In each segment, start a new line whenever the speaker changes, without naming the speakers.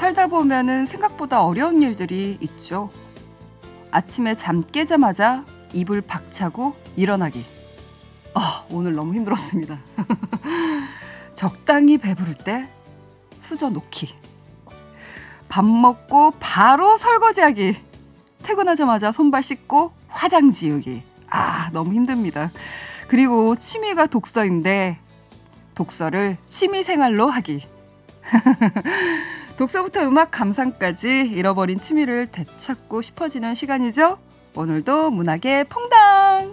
살다 보면은 생각보다 어려운 일들이 있죠. 아침에 잠 깨자마자 이불 박차고 일어나기. 오늘 너무 힘들었습니다. 적당히 배부를 때 수저 놓기. 밥 먹고 바로 설거지하기. 퇴근하자마자 손발 씻고 화장 지우기. 너무 힘듭니다. 그리고 취미가 독서인데 독서를 취미생활로 하기. 독서부터 음악 감상까지 잃어버린 취미를 되찾고 싶어지는 시간이죠. 오늘도 문학의 퐁당.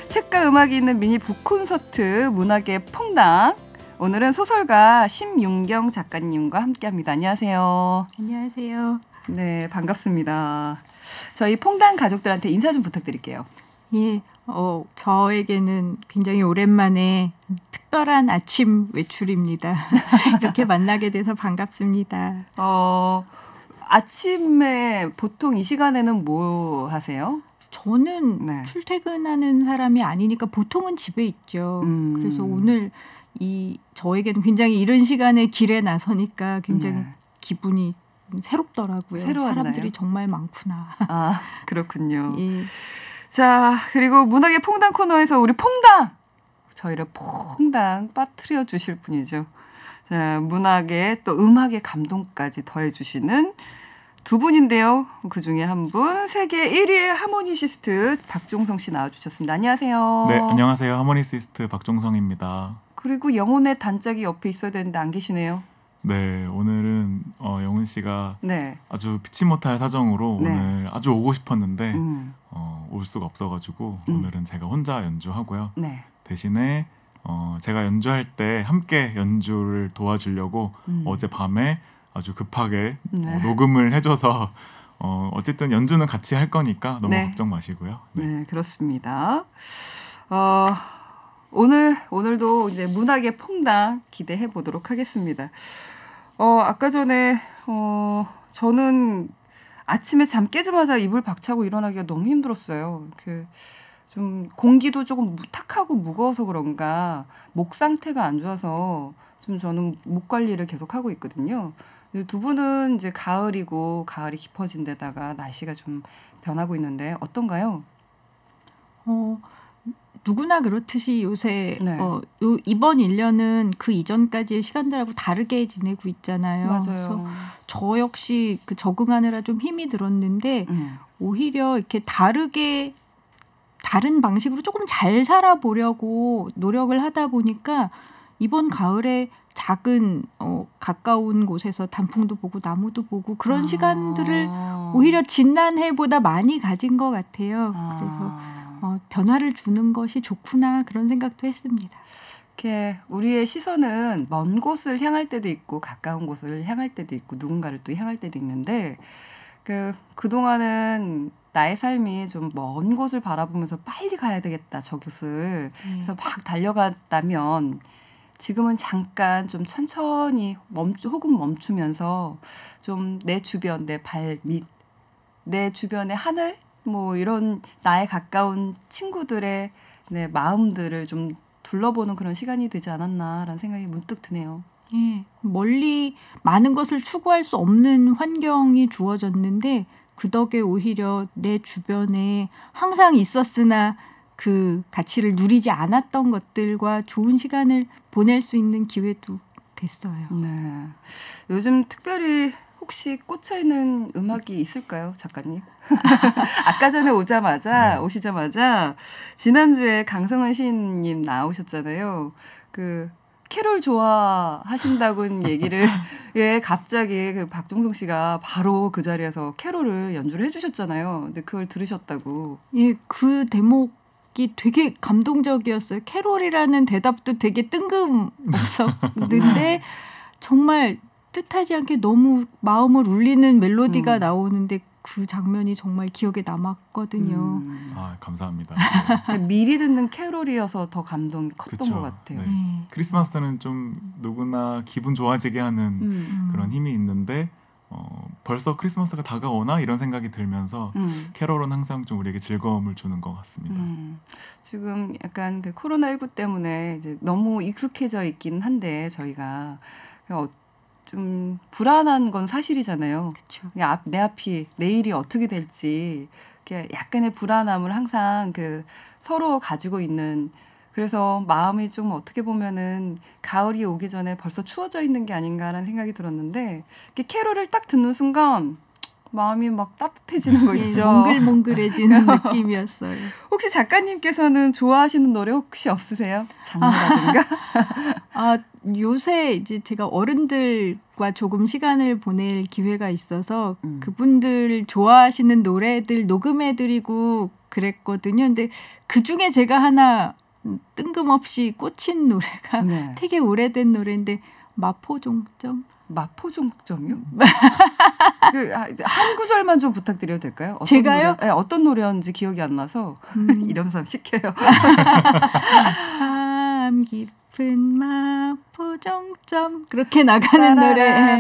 책과 음악이 있는 미니 북콘서트 문학의 퐁당. 오늘은 소설가 심윤경 작가님과 함께합니다. 안녕하세요.
안녕하세요.
네, 반갑습니다. 저희 퐁당 가족들한테 인사 좀 부탁드릴게요.
예, 저에게는 굉장히 오랜만에 특별한 아침 외출입니다. 이렇게 만나게 돼서 반갑습니다.
아침에 보통 이 시간에는 뭐 하세요?
저는 출퇴근하는 사람이 아니니까 보통은 집에 있죠. 그래서 오늘 저에게는 굉장히 이른 시간에 길에 나서니까 굉장히 기분이 새롭더라고요.
새로웠나요?
사람들이 정말 많구나.
그렇군요.
예.
자, 그리고 문학의 퐁당 코너에서 우리 퐁당! 저희를 퐁당 빠뜨려 주실 분이죠. 자, 문학의 또 음악의 감동까지 더해주시는 두 분인데요. 그중에 한 분, 세계 1위의 하모니시스트 박종성 씨 나와주셨습니다. 안녕하세요.
네, 안녕하세요. 하모니시스트 박종성입니다.
그리고 영혼의 단짝이 옆에 있어야 되는데 안 계시네요.
네, 오늘은 영은 씨가 아주 피치 못할 사정으로 오늘 아주 오고 싶었는데 올 수가 없어가지고 오늘은 제가 혼자 연주하고요. 대신에 제가 연주할 때 함께 연주를 도와주려고 어젯밤에 아주 급하게 녹음을 해줘서 어쨌든 연주는 같이 할 거니까 너무 걱정 마시고요.
네, 그렇습니다. 오늘도 이제 문학의 퐁당 기대해 보도록 하겠습니다. 아까 전에 저는 아침에 잠 깨자마자 이불 박차고 일어나기가 너무 힘들었어요. 좀 공기도 조금 탁하고 무거워서 그런가 목 상태가 안 좋아서 좀 저는 목 관리를 계속 하고 있거든요. 두 분은 이제 가을이 깊어진 데다가 날씨가 좀 변하고 있는데 어떤가요?
누구나 그렇듯이 요새 이번 1년은 그 이전까지의 시간들하고 다르게 지내고 있잖아요.
맞아요.
그래서 저 역시 적응하느라 좀 힘이 들었는데 오히려 이렇게 다른 방식으로 조금 잘 살아보려고 노력을 하다 보니까 이번 가을에 작은 가까운 곳에서 단풍도 보고 나무도 보고 그런 시간들을 오히려 지난해보다 많이 가진 것 같아요. 그래서 변화를 주는 것이 좋구나 그런 생각도 했습니다.
이렇게 우리의 시선은 먼 곳을 향할 때도 있고 가까운 곳을 향할 때도 있고 누군가를 또 향할 때도 있는데 그동안은 나의 삶이 좀 먼 곳을 바라보면서 빨리 가야 되겠다 저 곳을 그래서 막 달려갔다면 지금은 잠깐 좀 천천히 혹은 멈추면서 좀 내 주변, 내 발 밑, 내 주변의 하늘 뭐 이런 나의 가까운 친구들의 마음들을 좀 둘러보는 그런 시간이 되지 않았나라는 생각이 문득 드네요.
예, 멀리 많은 것을 추구할 수 없는 환경이 주어졌는데 그 덕에 오히려 내 주변에 항상 있었으나 그 가치를 누리지 않았던 것들과 좋은 시간을 보낼 수 있는 기회도 됐어요.
네. 요즘 특별히 혹시 꽂혀있는 음악이 있을까요, 작가님? 아까 전에 오시자마자 지난주에 강성은 시인님 나오셨잖아요. 캐롤 좋아하신다고는 얘기를 갑자기 박종성 씨가 바로 그 자리에서 캐롤을 연주를 해주셨잖아요. 근데 그걸 들으셨다고.
예, 그 대목이 되게 감동적이었어요. 캐롤이라는 대답도 되게 뜬금없었는데 정말 뜻하지 않게 너무 마음을 울리는 멜로디가 나오는데 그 장면이 정말 기억에 남았거든요.
감사합니다.
미리 듣는 캐롤이어서 더 감동이 컸던 것 같아요.
크리스마스는 좀 누구나 기분 좋아지게 하는 그런 힘이 있는데 벌써 크리스마스가 다가오나 이런 생각이 들면서 캐롤은 항상 좀 우리에게 즐거움을 주는 것 같습니다.
지금 약간 그 코로나19 때문에 이제 너무 익숙해져 있긴 한데 저희가 좀 불안한 건 사실이잖아요.
그쵸.
내 앞이 내일이 어떻게 될지 약간의 불안함을 항상 그 서로 가지고 있는, 그래서 마음이 좀 어떻게 보면은 가을이 오기 전에 벌써 추워져 있는 게 아닌가라는 생각이 들었는데 캐롤을 딱 듣는 순간 마음이 막 따뜻해지는 거 있죠.
몽글몽글해지는 느낌이었어요.
혹시 작가님께서는 좋아하시는 노래 혹시 없으세요? 장르라든가?
요새 이제 제가 어른들과 조금 시간을 보낼 기회가 있어서 그분들 좋아하시는 노래들 녹음해드리고 그랬거든요. 근데 그중에 제가 하나 뜬금없이 꽂힌 노래가
네.
되게 오래된 노래인데 마포종점?
마포종점이요? 한 구절만 좀 부탁드려도 될까요? 어떤
제가요?
노래, 어떤 노래였는지 기억이 안 나서 이런 사람 시켜요.
밤 깊은 마포종점 그렇게 나가는 노래.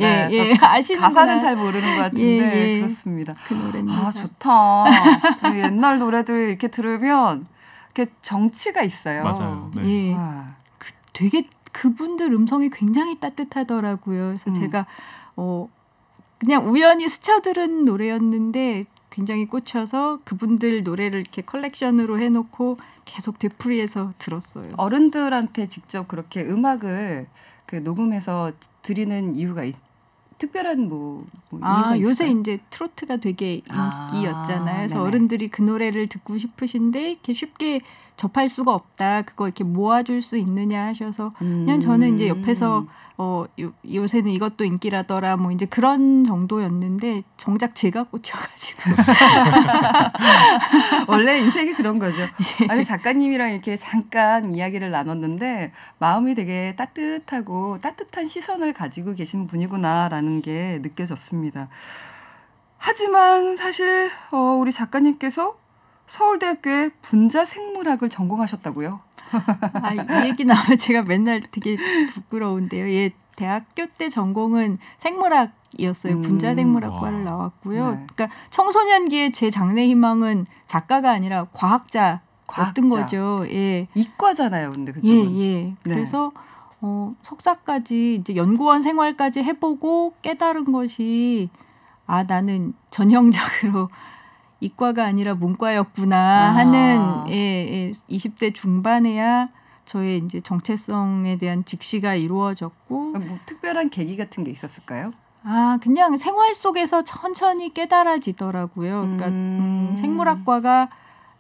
예, 아시는구나.
가사는 잘 모르는 것 같은데 그렇습니다.
그 노래입니다.
좋다. 옛날 노래들 이렇게 들으면 이렇게 정치가 있어요.
맞아요. 네.
예. 되게 그분들 음성이 굉장히 따뜻하더라고요. 그래서 제가 그냥 우연히 스쳐들은 노래였는데 굉장히 꽂혀서 그분들 노래를 이렇게 컬렉션으로 해놓고 계속 되풀이해서 들었어요.
어른들한테 직접 그렇게 음악을 녹음해서 드리는 이유가 특별한 이유가
요새
있어요?
이제 트로트가 되게 인기였잖아요. 그래서
네네.
어른들이 그 노래를 듣고 싶으신데 이렇게 쉽게 접할 수가 없다. 그거 이렇게 모아줄 수 있느냐 하셔서 그냥 저는 이제 옆에서 요새는 이것도 인기라더라 뭐 이제 그런 정도였는데 정작 제가 꽂혀가지고
원래 인생이 그런 거죠. 아니 작가님이랑 이렇게 잠깐 이야기를 나눴는데 마음이 되게 따뜻하고 따뜻한 시선을 가지고 계신 분이구나라는 게 느껴졌습니다. 하지만 사실 우리 작가님께서 서울대학교에 분자생물학을 전공하셨다고요?
이 얘기 나오면 제가 맨날 되게 부끄러운데요. 대학교 때 전공은 생물학이었어요. 분자생물학과를 나왔고요.
네.
그러니까 청소년기에 제 장래 희망은 작가가 아니라 과학자였던 거죠. 예.
이과잖아요, 근데 그쪽은.
예. 그래서 석사까지 이제 연구원 생활까지 해보고 깨달은 것이 나는 전형적으로 이과가 아니라 문과였구나 하는 20대 중반에야 저의 이제 정체성에 대한 직시가 이루어졌고
특별한 계기 같은 게 있었을까요?
그냥 생활 속에서 천천히 깨달아지더라고요. 그러니까 생물학과가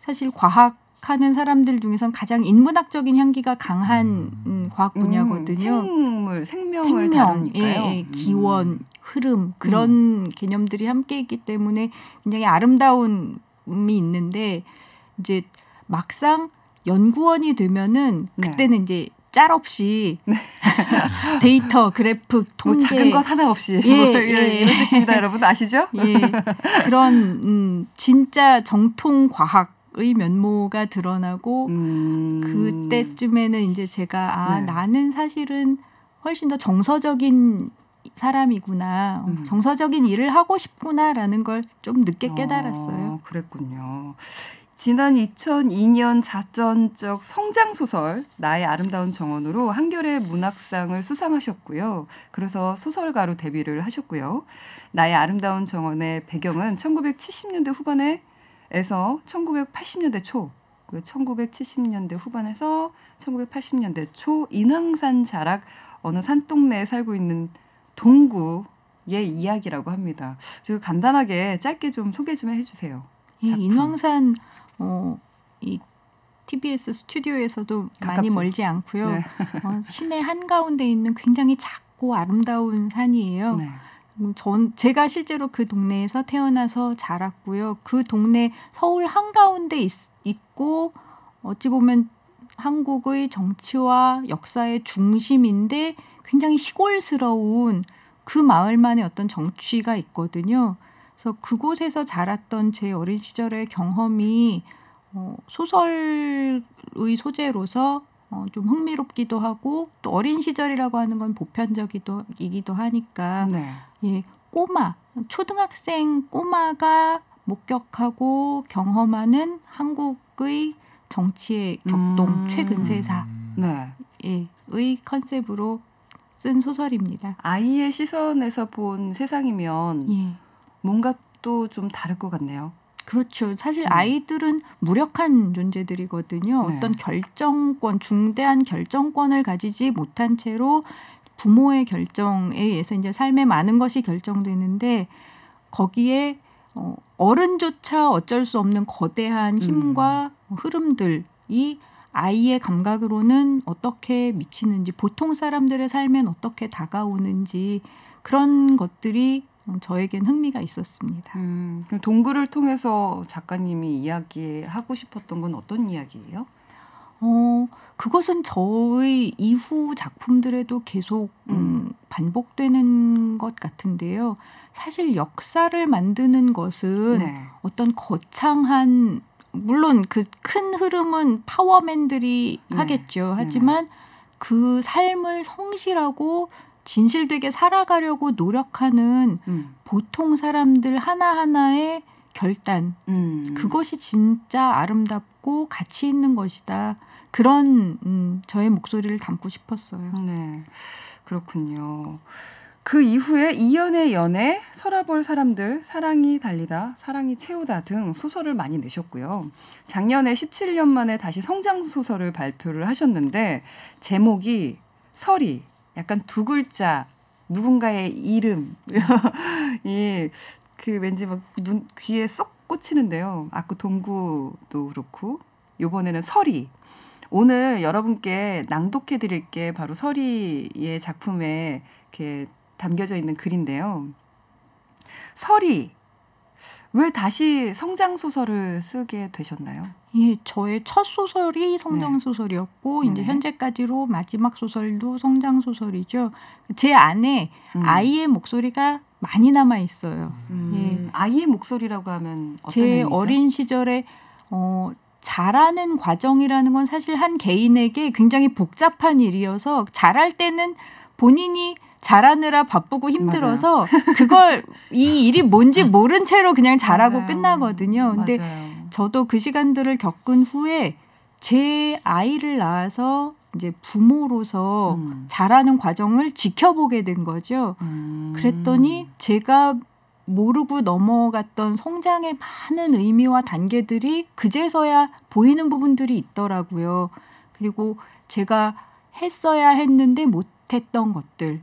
사실 과학하는 사람들 중에선 가장 인문학적인 향기가 강한 과학 분야거든요.
생명을 다루니까요.
기원, 흐름 그런 개념들이 함께 있기 때문에 굉장히 아름다움이 있는데 이제 막상 연구원이 되면은 그때는 이제 짤 없이 데이터, 그래프, 통계
작은 것 하나 없이 이런 뜻입니다, 여러분 아시죠?
그런 진짜 정통 과학의 면모가 드러나고 그때쯤에는 이제 제가 나는 사실은 훨씬 더 정서적인 사람이구나. 정서적인 일을 하고 싶구나라는 걸 좀 늦게 깨달았어요.
그랬군요. 지난 2002년 자전적 성장소설 나의 아름다운 정원으로 한겨레 문학상을 수상하셨고요. 그래서 소설가로 데뷔를 하셨고요. 나의 아름다운 정원의 배경은 1970년대 후반에서 1980년대 초, 1970년대 후반에서 1980년대 초 인왕산 자락 어느 산동네에 살고 있는 동구의 이야기라고 합니다. 제가 간단하게 짧게 좀 소개 좀 해주세요.
인왕산 이 TBS 스튜디오에서도 가깝죠. 많이 멀지 않고요. 네. 시내 한가운데 있는 굉장히 작고 아름다운 산이에요. 네. 제가 실제로 그 동네에서 태어나서 자랐고요. 그 동네 서울 한가운데 있고 어찌 보면 한국의 정치와 역사의 중심인데 굉장히 시골스러운 그 마을만의 어떤 정취가 있거든요. 그래서 그곳에서 자랐던 제 어린 시절의 경험이 소설의 소재로서 좀 흥미롭기도 하고 또 어린 시절이라고 하는 건 보편적이기도 하니까
네.
예, 꼬마, 초등학생 꼬마가 목격하고 경험하는 한국의 정치의 격동 최근세사
네.
예, 의 컨셉으로 쓴 소설입니다.
아이의 시선에서 본 세상이면
예.
뭔가 또 좀 다를 것 같네요.
그렇죠. 사실 아이들은 무력한 존재들이거든요.
네.
어떤 결정권, 중대한 결정권을 가지지 못한 채로 부모의 결정에 의해서 이제 삶의 많은 것이 결정되는데 거기에 어른조차 어쩔 수 없는 거대한 힘과 흐름들이 아이의 감각으로는 어떻게 미치는지, 보통 사람들의 삶엔 어떻게 다가오는지 그런 것들이 저에겐 흥미가 있었습니다.
그럼 동굴을 통해서 작가님이 이야기하고 싶었던 건 어떤 이야기예요?
그것은 저의 이후 작품들에도 계속 반복되는 것 같은데요. 사실 역사를 만드는 것은
네.
어떤 거창한 물론 그 큰 흐름은 파워맨들이
네.
하겠죠. 하지만 그 삶을 성실하고 진실되게 살아가려고 노력하는 보통 사람들 하나하나의 결단 그것이 진짜 아름답고 가치 있는 것이다. 그런 저의 목소리를 담고 싶었어요.
네, 그렇군요. 그 이후에 이연의 연애, 서라볼 사람들, 사랑이 달리다, 사랑이 채우다 등 소설을 많이 내셨고요. 작년에 17년 만에 다시 성장소설을 발표를 하셨는데 제목이 설이 약간 두 글자 누군가의 이름이 그 왠지 막 귀에 쏙 꽂히는데요. 아까 동구도 그렇고 이번에는 설이 오늘 여러분께 낭독해 드릴 게 바로 설이의 작품에 이렇게 담겨져 있는 글인데요. 설이 왜 다시 성장소설을 쓰게 되셨나요?
예, 저의 첫 소설이 성장소설이었고 이제 현재까지로 마지막 소설도 성장소설이죠. 제 안에 아이의 목소리가 많이 남아 있어요. 예.
아이의 목소리라고 하면 어떤
제
의미죠?
어린 시절에 자라는 과정이라는 건 사실 한 개인에게 굉장히 복잡한 일이어서 자랄 때는 본인이 자라느라 바쁘고 힘들어서 그걸 이 일이 뭔지 모른 채로 그냥 자라고 끝나거든요. 근데 저도 그 시간들을 겪은 후에 제 아이를 낳아서 이제 부모로서 자라는 과정을 지켜보게 된 거죠. 그랬더니 제가 모르고 넘어갔던 성장의 많은 의미와 단계들이 그제서야 보이는 부분들이 있더라고요. 그리고 제가 했어야 했는데 못했던 것들,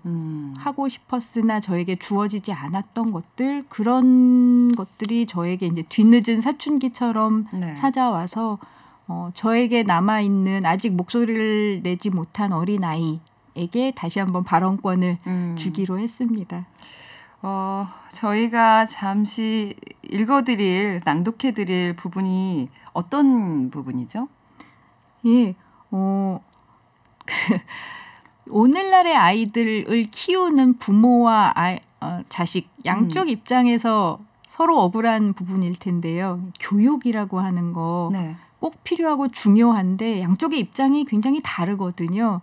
하고 싶었으나 저에게 주어지지 않았던 것들, 그런 것들이 저에게 이제 뒤늦은 사춘기처럼 찾아와서 저에게 남아있는 아직 목소리를 내지 못한 어린아이에게 다시 한번 발언권을 주기로 했습니다.
저희가 잠시 낭독해드릴 부분이 어떤 부분이죠?
예, 오늘날의 아이들을 키우는 부모와 자식 양쪽 입장에서 서로 억울한 부분일 텐데요. 교육이라고 하는 거 꼭 필요하고 중요한데 양쪽의 입장이 굉장히 다르거든요.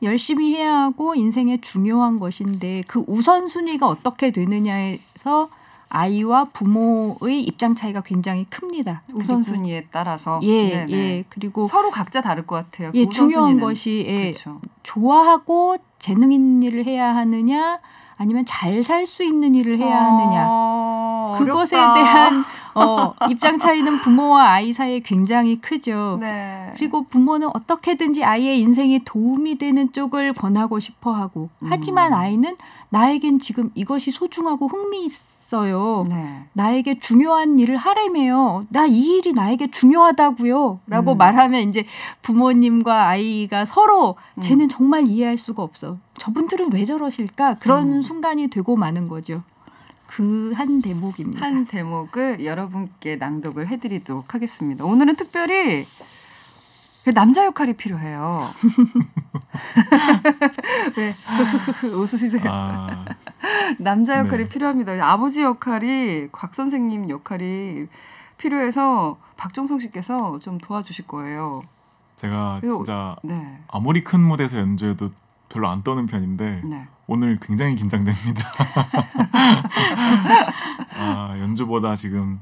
열심히 해야 하고 인생에 중요한 것인데 그 우선순위가 어떻게 되느냐에서 아이와 부모의 입장 차이가 굉장히 큽니다.
우선순위에 따라서.
예. 그리고
서로 각자 다를 것 같아요.
예, 중요한 것이 그렇죠. 좋아하고 재능 있는 일을 해야 하느냐 아니면 잘 살 수 있는 일을 해야 하느냐. 그것에 대한 입장 차이는 부모와 아이 사이에 굉장히 크죠. 그리고 부모는 어떻게든지 아이의 인생에 도움이 되는 쪽을 권하고 싶어 하고 하지만 아이는 나에겐 지금 이것이 소중하고 흥미 있어요. 나에게 중요한 일을 하래매요. 나 이 일이 나에게 중요하다고요. 라고 말하면 이제 부모님과 아이가 서로 쟤는 정말 이해할 수가 없어. 저분들은 왜 저러실까? 그런 순간이 되고 마는 거죠. 그 한 대목입니다.
한 대목을 여러분께 낭독을 해드리도록 하겠습니다. 오늘은 특별히 남자 역할이 필요해요. 왜 웃으시세요? 남자 역할이 필요합니다. 아버지 역할이 곽 선생님 역할이 필요해서 박종성 씨께서 좀 도와주실 거예요.
제가 진짜 아무리 큰 무대에서 연주해도 별로 안 떠는 편인데 오늘 굉장히 긴장됩니다. 연주보다 지금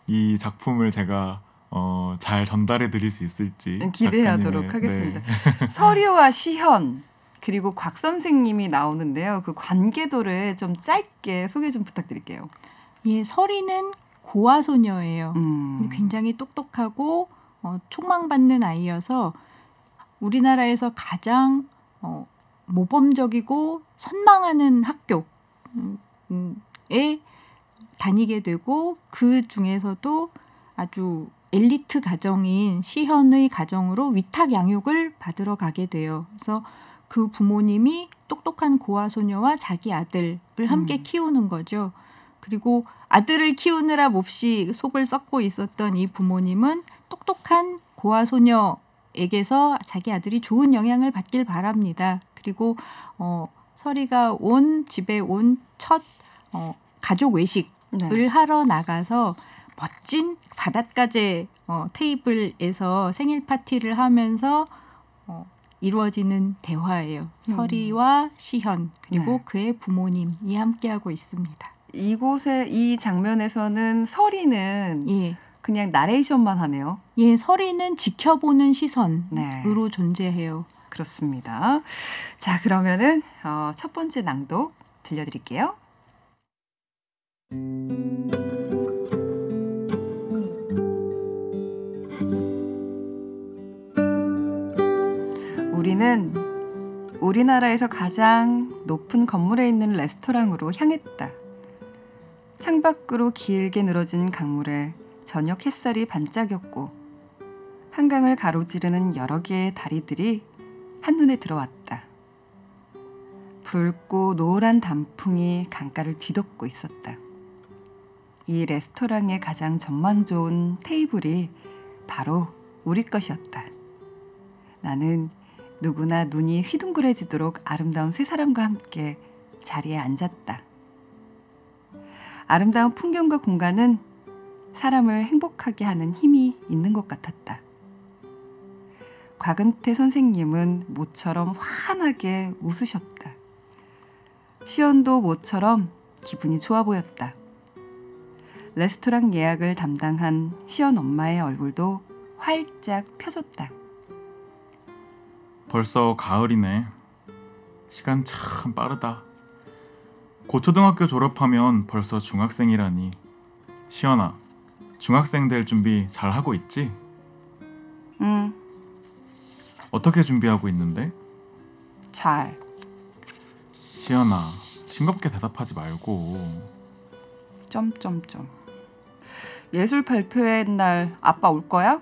이 작품을 제가 잘 전달해 드릴 수 있을지
기대하도록 하겠습니다. 서리와 시현 그리고 곽 선생님이 나오는데요. 그 관계도를 좀 짧게 소개 좀 부탁드릴게요.
예, 서리는 고아 소녀예요. 굉장히 똑똑하고 촉망받는 아이여서 우리나라에서 가장 모범적이고 선망하는 학교에 다니게 되고 그 중에서도 아주 엘리트 가정인 시현의 가정으로 위탁 양육을 받으러 가게 돼요. 그래서 그 부모님이 똑똑한 고아 소녀와 자기 아들을 함께 키우는 거죠. 그리고 아들을 키우느라 몹시 속을 썩고 있었던 이 부모님은 똑똑한 고아 소녀에게서 자기 아들이 좋은 영향을 받길 바랍니다. 그리고 서리가 집에 온 첫 가족 외식을 하러 나가서 멋진 바닷가재 테이블에서 생일 파티를 하면서 이루어지는 대화예요. 서리와 시현 그리고 그의 부모님이 함께하고 있습니다.
이 장면에서는 서리는 그냥 나레이션만 하네요.
예, 서리는 지켜보는 시선으로 존재해요.
그렇습니다. 자, 그러면은 첫 번째 낭독 들려드릴게요. 우리는 우리나라에서 가장 높은 건물에 있는 레스토랑으로 향했다. 창밖으로 길게 늘어진 강물에 저녁 햇살이 반짝였고 한강을 가로지르는 여러 개의 다리들이 한눈에 들어왔다. 붉고 노란 단풍이 강가를 뒤덮고 있었다. 이 레스토랑의 가장 전망 좋은 테이블이 바로 우리 것이었다. 나는 누구나 눈이 휘둥그레지도록 아름다운 세 사람과 함께 자리에 앉았다. 아름다운 풍경과 공간은 사람을 행복하게 하는 힘이 있는 것 같았다. 곽은태 선생님은 모처럼 환하게 웃으셨다. 시연도 모처럼 기분이 좋아 보였다. 레스토랑 예약을 담당한 시연 엄마의 얼굴도 활짝 펴졌다.
벌써 가을이네. 시간 참 빠르다. 고초등학교 졸업하면 벌써 중학생이라니. 시연아, 중학생 될 준비 잘 하고 있지?
응.
어떻게 준비하고 있는데?
잘.
시연아, 싱겁게 대답하지 말고.
점점점. 예술 발표회 날 아빠 올 거야?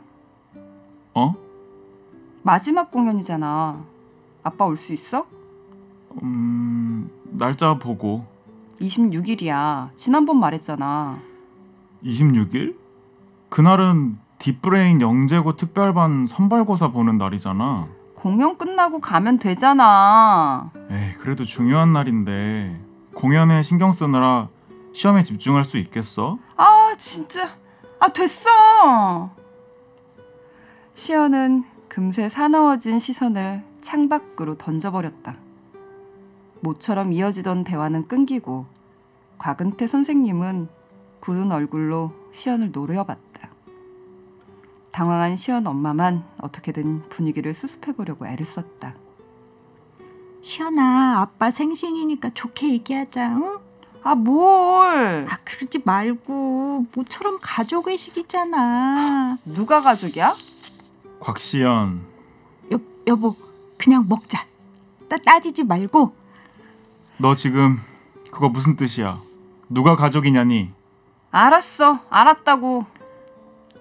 마지막 공연이잖아. 아빠 올 수 있어?
날짜 보고.
26일이야. 지난번 말했잖아.
26일? 그날은 딥브레인 영재고 특별반 선발고사 보는 날이잖아.
공연 끝나고 가면 되잖아.
에이, 그래도 중요한 날인데 공연에 신경 쓰느라 시험에 집중할 수 있겠어?
아, 진짜. 됐어. 시연은 금세 사나워진 시선을 창밖으로 던져버렸다. 모처럼 이어지던 대화는 끊기고 곽은태 선생님은 굳은 얼굴로 시연을 노려봤다. 당황한 시연 엄마만 어떻게든 분위기를 수습해보려고 애를 썼다.
시연아, 아빠 생신이니까 좋게 얘기하자, 응?
뭘?
그러지 말고 모처럼 가족 외식이잖아.
누가 가족이야?
곽시연.
여보, 그냥 먹자. 따지지 말고.
너 지금 그거 무슨 뜻이야? 누가 가족이냐니?
알았어. 알았다고.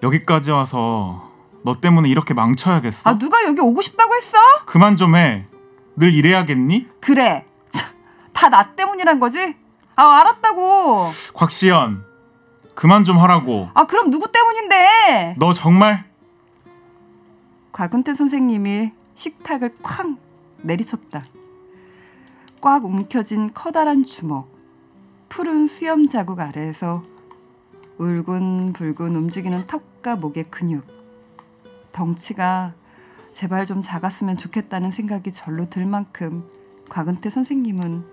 여기까지 와서 너 때문에 이렇게 망쳐야겠어?
누가 여기 오고 싶다고 했어?
그만 좀 해. 늘 이래야겠니?
그래. 다 나 때문이란 거지? 알았다고.
곽시연, 그만 좀 하라고.
그럼 누구 때문인데?
너 정말?
곽은태 선생님이 식탁을 쾅 내리쳤다. 꽉 움켜진 커다란 주먹, 푸른 수염 자국 아래에서 울근불근 움직이는 턱과 목의 근육, 덩치가 제발 좀 작았으면 좋겠다는 생각이 절로 들 만큼 곽은태 선생님은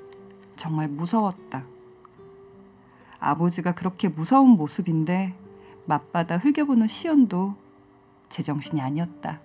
정말 무서웠다. 아버지가 그렇게 무서운 모습인데 맞받아 흘겨보는 시연도 제정신이 아니었다.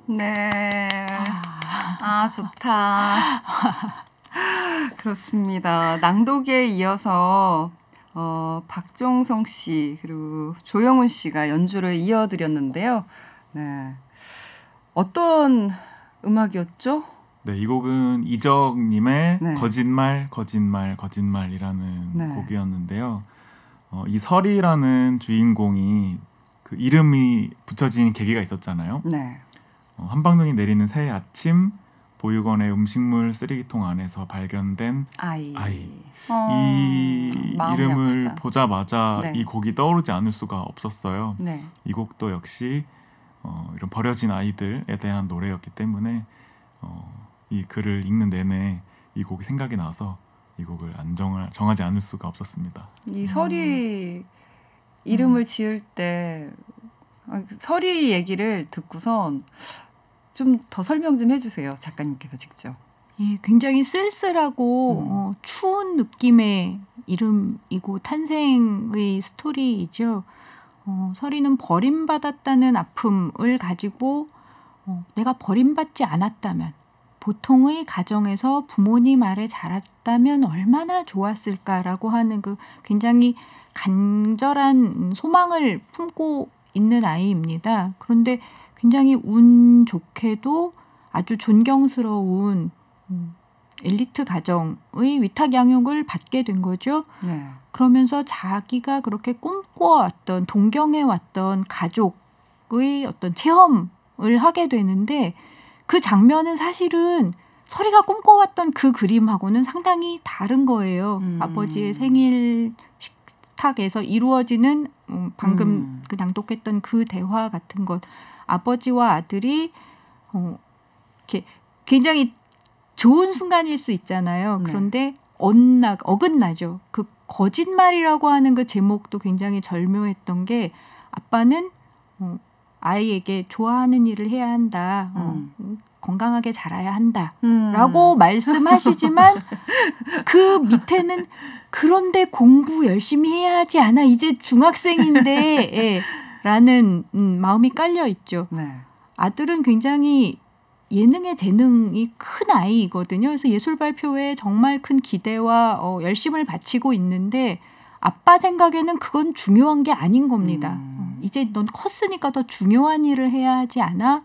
네. 아, 좋다. 그렇습니다. 낭독에 이어서 박종성 씨 그리고 조영훈 씨가 연주를 이어드렸는데요. 네. 어떤 음악이었죠?
네, 이 곡은 이적님의 네. 거짓말, 거짓말, 거짓말이라는 네. 곡이었는데요. 이 설이라는 주인공이 그 이름이 붙여진 계기가 있었잖아요. 네. 한방눈이 내리는 새해 아침 보육원의 음식물 쓰레기통 안에서 발견된 아이. 이 이름을 아프다. 보자마자 네. 이 곡이 떠오르지 않을 수가 없었어요. 네. 이 곡도 역시 이런 버려진 아이들에 대한 노래였기 때문에 이 글을 읽는 내내 이 곡이 생각이 나서 이 곡을 정하지 않을 수가 없었습니다.
이 설이 이름을 지을 때 설이 얘기를 듣고선 좀 더 설명 좀 해주세요. 작가님께서 직접.
예, 굉장히 쓸쓸하고 추운 느낌의 이름이고 탄생의 스토리이죠. 설이는 버림받았다는 아픔을 가지고 내가 버림받지 않았다면 보통의 가정에서 부모님 아래 자랐다면 얼마나 좋았을까라고 하는 그 굉장히 간절한 소망을 품고 있는 아이입니다. 그런데 굉장히 운 좋게도 아주 존경스러운 엘리트 가정의 위탁 양육을 받게 된 거죠. 네. 그러면서 자기가 그렇게 꿈꿔왔던 동경해왔던 가족의 어떤 체험을 하게 되는데 그 장면은 사실은 서리가 꿈꿔왔던 그 그림하고는 상당히 다른 거예요. 아버지의 생일 식탁에서 이루어지는 방금 그 낭독했던 그 대화 같은 것. 아버지와 아들이 이렇게 굉장히 좋은 순간일 수 있잖아요. 그런데 어긋나죠. 그 거짓말이라고 하는 그 제목도 굉장히 절묘했던 게 아빠는 아이에게 좋아하는 일을 해야 한다. 건강하게 자라야 한다. 라고 말씀하시지만 그 밑에는 그런데 공부 열심히 해야 하지 않아. 이제 중학생인데 예, 라는 마음이 깔려 있죠. 네. 아들은 굉장히 예능의 재능이 큰 아이거든요. 그래서 예술 발표회에 정말 큰 기대와 열심을 바치고 있는데 아빠 생각에는 그건 중요한 게 아닌 겁니다. 이제 넌 컸으니까 더 중요한 일을 해야 하지 않아?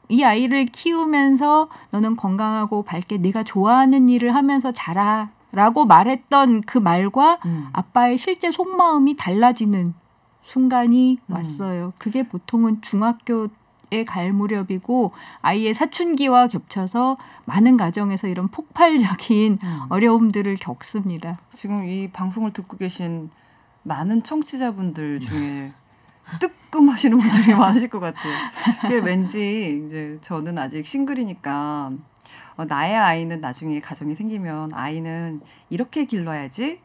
이 아이를 키우면서 너는 건강하고 밝게 네가 좋아하는 일을 하면서 자라라고 말했던 그 말과 아빠의 실제 속마음이 달라지는 순간이 왔어요. 그게 보통은 중학교에 갈 무렵이고 아이의 사춘기와 겹쳐서 많은 가정에서 이런 폭발적인 어려움들을 겪습니다.
지금 이 방송을 듣고 계신 많은 청취자분들 중에 뜨끔하시는 분들이 많으실 것 같아요. 근데 왠지 이제 저는 아직 싱글이니까 나의 아이는 나중에 가정이 생기면 아이는 이렇게 길러야지,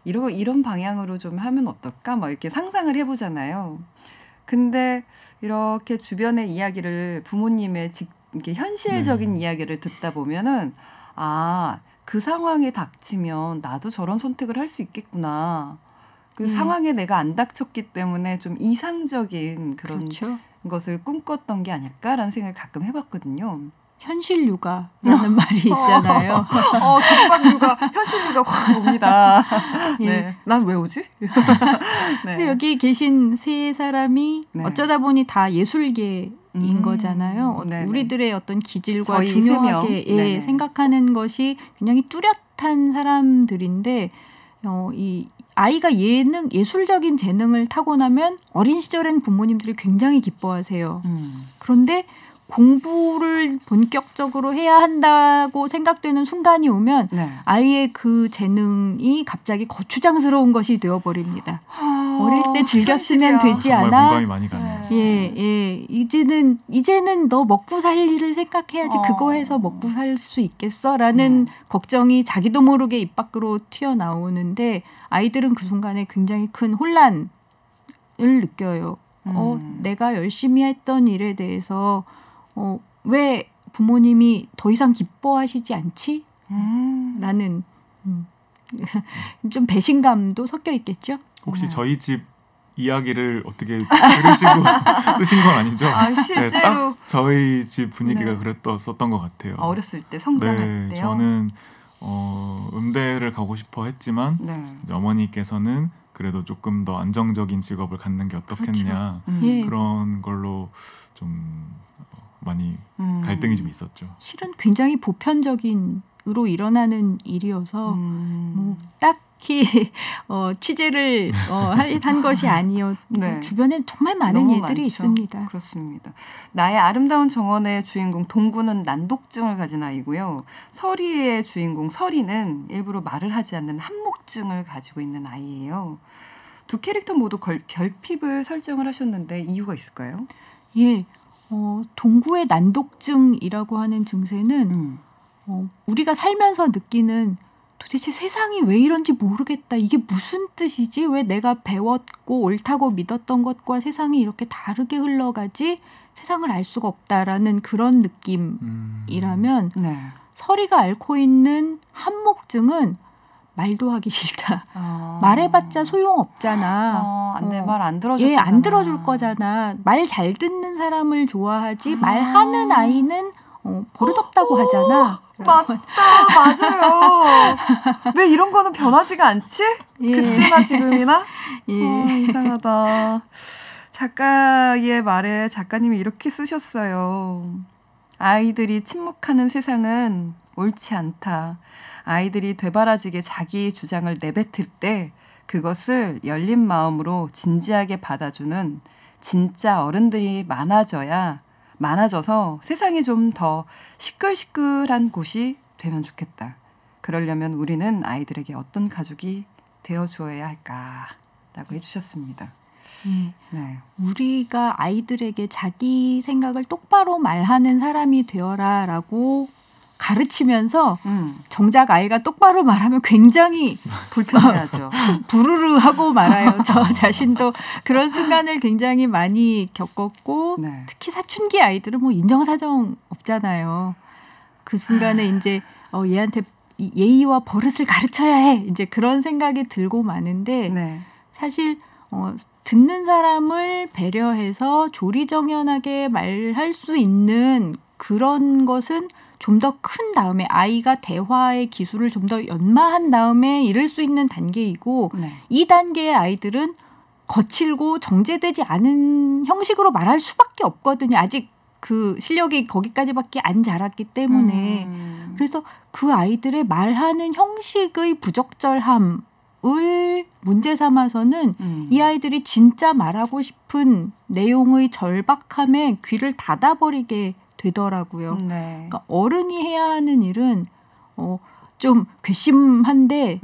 이런 방향으로 좀 하면 어떨까? 막 이렇게 상상을 해보잖아요. 근데 이렇게 주변의 이야기를 부모님의 이렇게 현실적인 이야기를 듣다 보면은 그 상황에 닥치면 나도 저런 선택을 할 수 있겠구나. 그 상황에 내가 안 닥쳤기 때문에 좀 이상적인 그런
그렇죠.
것을 꿈꿨던 게 아닐까라는 생각을 가끔 해봤거든요.
현실 육아라는 말이 있잖아요.
독박 육아, 현실 육아 확 옵니다. 네, 난 왜 오지?
네. 여기 계신 세 사람이 어쩌다 보니 다 예술계인 거잖아요. 네네. 우리들의 어떤 기질과 중요하게 생각하는 것이 굉장히 뚜렷한 사람들인데 이 아이가 예술적인 재능을 타고나면 어린 시절엔 부모님들이 굉장히 기뻐하세요. 그런데 공부를 본격적으로 해야 한다고 생각되는 순간이 오면 아이의 그 재능이 갑자기 거추장스러운 것이 되어버립니다. 어릴 때 즐겼으면 되지 않아?
정말 공감이 많이 가네요.
예. 이제는 너 먹고 살 일을 생각해야지. 그거 해서 먹고 살 수 있겠어? 라는 걱정이 자기도 모르게 입 밖으로 튀어나오는데 아이들은 그 순간에 굉장히 큰 혼란을 느껴요. 내가 열심히 했던 일에 대해서 왜 부모님이 더 이상 기뻐하시지 않지? 라는 좀 배신감도 섞여 있겠죠.
혹시 저희 집 이야기를 어떻게 들으시고 쓰신 건 아니죠?
실제로
네, 딱 저희 집 분위기가 그랬었던 것 같아요.
어렸을 때 성장할 때요?
저는 음대를 가고 싶어 했지만 어머니께서는 그래도 조금 더 안정적인 직업을 갖는 게 어떻겠냐 그런 걸로 좀 많이 갈등이 좀 있었죠.
실은 굉장히 보편적으로 일어나는 일이어서 뭐 딱히 취재를 한 것이 아니요. 주변에 정말 많은 일들이 많죠. 있습니다.
그렇습니다. 나의 아름다운 정원의 주인공 동구는 난독증을 가진 아이고요. 서리의 주인공 서리는 일부러 말을 하지 않는 한목증을 가지고 있는 아이예요. 두 캐릭터 모두 결핍을 설정을 하셨는데 이유가 있을까요?
예. 동구의 난독증이라고 하는 증세는 우리가 살면서 느끼는 도대체 세상이 왜 이런지 모르겠다. 이게 무슨 뜻이지? 왜 내가 배웠고 옳다고 믿었던 것과 세상이 이렇게 다르게 흘러가지? 세상을 알 수가 없다라는 그런 느낌이라면 서리가 앓고 있는 한목증은 말도 하기 싫다. 말해봤자 소용없잖아.
내 말 안 들어줄
거잖아. 안 들어줄 거잖아. 말 잘 듣는 사람을 좋아하지 말하는 아이는 버릇없다고 하잖아.
맞다. 맞아요. 왜 이런 거는 변하지가 않지? 그때나 지금이나? 이상하다. 작가의 말에 작가님이 이렇게 쓰셨어요. 아이들이 침묵하는 세상은 옳지 않다. 아이들이 되바라지게 자기 주장을 내뱉을 때 그것을 열린 마음으로 진지하게 받아주는 진짜 어른들이 많아져야 많아져서 세상이 좀 더 시끌시끌한 곳이 되면 좋겠다. 그러려면 우리는 아이들에게 어떤 가족이 되어주어야 할까라고 해주셨습니다.
네. 우리가 아이들에게 자기 생각을 똑바로 말하는 사람이 되어라라고 가르치면서 정작 아이가 똑바로 말하면 굉장히
불편해하죠.
부르르 하고 말아요. 저 자신도 그런 순간을 굉장히 많이 겪었고 네. 특히 사춘기 아이들은 뭐 인정사정 없잖아요. 그 순간에 이제 얘한테 예의와 버릇을 가르쳐야 해. 이제 그런 생각이 들고 마는데 네. 사실 듣는 사람을 배려해서 조리정연하게 말할 수 있는 그런 것은 좀 더 큰 다음에 아이가 대화의 기술을 좀 더 연마한 다음에 이룰 수 있는 단계이고 네. 이 단계의 아이들은 거칠고 정제되지 않은 형식으로 말할 수밖에 없거든요. 아직 그 실력이 거기까지밖에 안 자랐기 때문에 그래서 그 아이들의 말하는 형식의 부적절함 을 문제 삼아서는 이 아이들이 진짜 말하고 싶은 내용의 절박함에 귀를 닫아버리게 되더라고요. 네. 그러니까 어른이 해야 하는 일은 좀 괘씸한데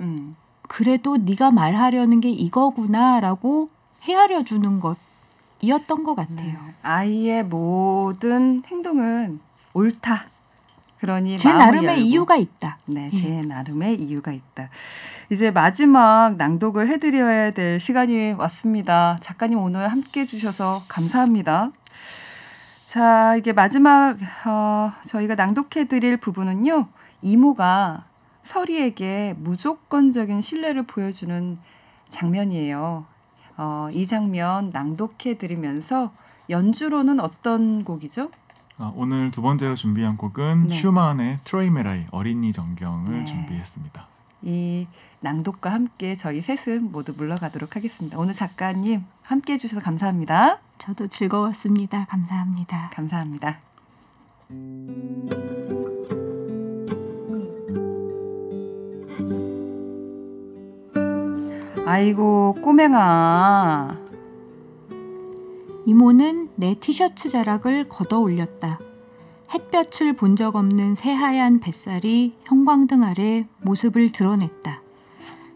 그래도 네가 말하려는 게 이거구나라고 헤아려 주는 것이었던 것 같아요. 네.
아이의 모든 행동은 옳다. 그러니
제 나름의 열고. 이유가 있다.
네, 제 나름의 이유가 있다. 이제 마지막 낭독을 해드려야 될 시간이 왔습니다. 작가님 오늘 함께해 주셔서 감사합니다. 자, 이게 마지막 저희가 낭독해드릴 부분은요. 이모가 설이에게 무조건적인 신뢰를 보여주는 장면이에요. 이 장면 낭독해드리면서 연주로는 어떤 곡이죠?
오늘 두 번째로 준비한 곡은 네. 슈만의 트로이메라이 어린이 정경을 네. 준비했습니다.
이 낭독과 함께 저희 셋은 모두 물러가도록 하겠습니다. 오늘 작가님 함께해 주셔서 감사합니다.
저도 즐거웠습니다. 감사합니다.
감사합니다. 아이고 꼬맹아.
이모는 내 티셔츠 자락을 걷어 올렸다. 햇볕을 본 적 없는 새하얀 뱃살이 형광등 아래 모습을 드러냈다.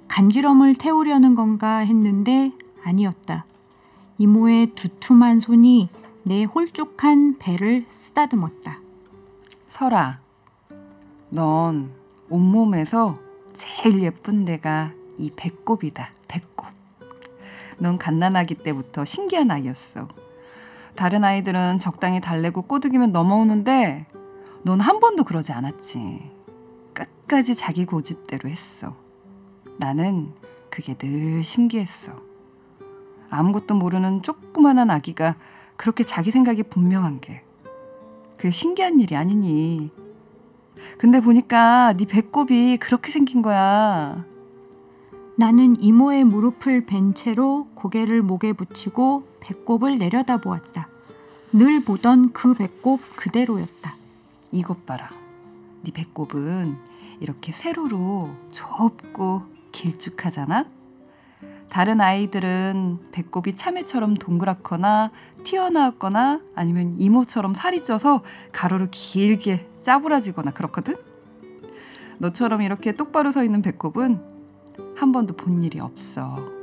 간지럼을 태우려는 건가 했는데 아니었다. 이모의 두툼한 손이 내 홀쭉한 배를 쓰다듬었다.
설아, 넌 온몸에서 제일 예쁜 데가 이 배꼽이다. 배꼽. 넌 갓난아기 때부터 신기한 아이였어. 다른 아이들은 적당히 달래고 꼬드기면 넘어오는데 넌 한 번도 그러지 않았지. 끝까지 자기 고집대로 했어. 나는 그게 늘 신기했어. 아무것도 모르는 조그만한 아기가 그렇게 자기 생각이 분명한 게 그게 신기한 일이 아니니. 근데 보니까 네 배꼽이 그렇게 생긴 거야.
나는 이모의 무릎을 벤 채로 고개를 목에 붙이고 배꼽을 내려다보았다. 늘 보던 그 배꼽 그대로였다.
이것 봐라. 네 배꼽은 이렇게 세로로 좁고 길쭉하잖아? 다른 아이들은 배꼽이 참외처럼 동그랗거나 튀어나왔거나 아니면 이모처럼 살이 쪄서 가로로 길게 짜부라지거나 그렇거든? 너처럼 이렇게 똑바로 서 있는 배꼽은 한 번도 본 일이 없어.